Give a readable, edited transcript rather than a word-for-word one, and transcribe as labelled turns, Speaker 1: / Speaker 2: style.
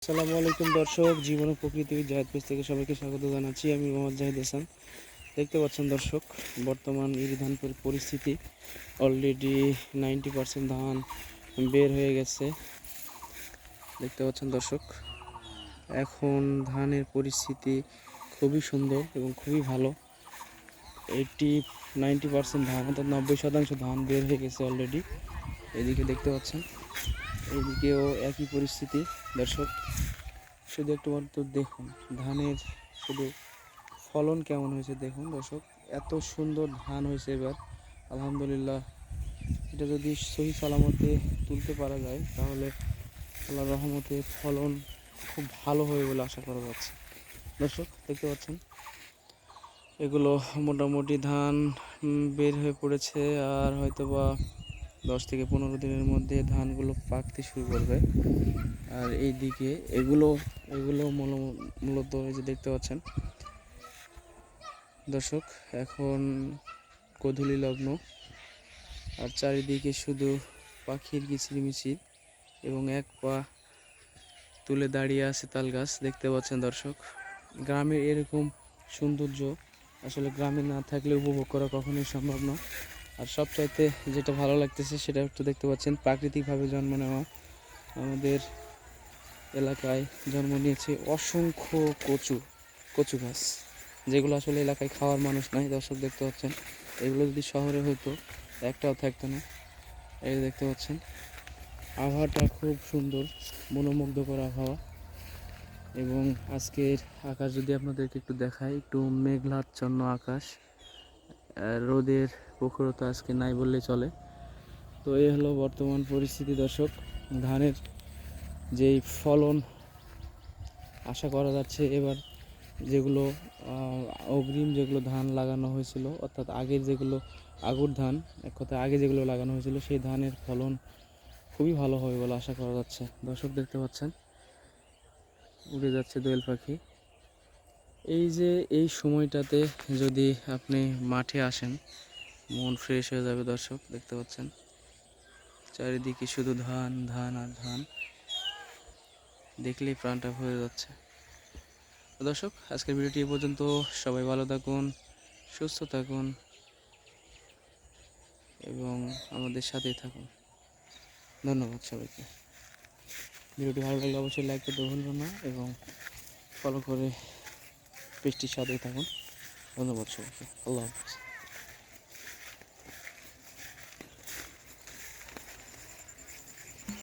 Speaker 1: আসসালামু আলাইকুম দর্শক, জীবন ও প্রকৃতি জাহেদ পেজ থেকে সবাইকে স্বাগত জানাচ্ছি। আমি মোহাম্মদ জাহিদ হাসান। দেখতে পাচ্ছেন দর্শক, বর্তমান ইরি ধান পরিস্থিতি অলরেডি 90% ধান বের হয়ে গেছে। দেখতে পাচ্ছেন দর্শক, এখন ধানের পরিস্থিতি খুবই সুন্দর এবং খুবই ভালো। 90% ধান, অর্থাৎ 90% ধান বের হয়ে গেছে অলরেডি। এদিকে দেখতে পাচ্ছেন, এদিকেও একই পরিস্থিতি দর্শক। শুধু একটু তো দেখুন ধানের শুধু ফলন কেমন হয়েছে দেখুন দর্শক, এত সুন্দর ধান হয়েছে এবার। আলহামদুলিল্লাহ, এটা যদি সহি সালামতে তুলতে পারা যায় তাহলে আল্লাহর রহমতে ফলন খুব ভালো হবে বলে আশা করা যাচ্ছে। দর্শক দেখতে পাচ্ছেন, এগুলো মোটামুটি ধান বের হয়ে পড়েছে, আর হয়তোবা 10 থেকে 15 দিনের মধ্যে ধানগুলো পাকতে শুরু করবে। আর এই দিকে এগুলো এগুলো মূলত এই যে দেখতে পাচ্ছেন দর্শক, এখন গোধূলি লগ্ন, আর চারিদিকে শুধু পাখির কিচিরমিচির এবং এক পা তুলে দাঁড়িয়ে আছে তাল গাছ। দেখতে পাচ্ছেন দর্শক, গ্রামের এরকম সৌন্দর্য আসলে গ্রামে না থাকলে উপভোগ করা কখনোই সম্ভব না। আর সবচাইতে যেটা ভালো লাগতেছে সেটা একটু দেখতে পাচ্ছেন, প্রাকৃতিকভাবে জন্ম নেওয়া আমাদের এলাকায় জন্ম নিয়েছে অসংখ্য কচু গাছ, যেগুলো আসলে এলাকায় খাওয়ার মানুষ নাই। দর্শক দেখতে পাচ্ছেন, এগুলো যদি শহরে হতো একটাও থাকতো না। এই দেখতে পাচ্ছেন, আবহাওয়াটা খুব সুন্দর, মনোমুগ্ধকর আবহাওয়া। এবং আজকের আকাশ যদি আপনাদেরকে একটু দেখাই, একটু মেঘলাচ্ছন্ন আকাশ, রোদের প্রখরতা আজকে নাই বললে চলে। তো এই হলো বর্তমান পরিস্থিতি দর্শক। ধানের যেই ফলন আশা করা যাচ্ছে এবার, যেগুলো অগ্রিম যেগুলো ধান লাগানো হয়েছিল, অর্থাৎ আগের যেগুলো আগুর ধান, এক কথায় আগে যেগুলো লাগানো হয়েছিল সেই ধানের ফলন খুবই ভালো হবে বলে আশা করা যাচ্ছে। দর্শক দেখতে পাচ্ছেন, উড়ে যাচ্ছে দোয়েল পাখি। এই যে এই সময়টাতে যদি আপনি মাঠে আসেন, মন ফ্রেশ হয়ে যাবে দর্শক। দেখতে পাচ্ছেন চারিদিকে শুধু ধান ধান আর ধান, দেখলেই প্রাণটা ভরে যাচ্ছে। দর্শক, আজকের ভিডিওটি এ পর্যন্ত। সবাই ভালো থাকুন, সুস্থ থাকুন এবং আমাদের সাথেই থাকুন। ধন্যবাদ সবাইকে। ভিডিওটি ভালো লাগলে অবশ্যই লাইক করতে ভুলবেন না এবং ফলো করে পেজটির সাথেই থাকুন। ধন্যবাদ সবাইকে। আল্লাহ হাফেজ।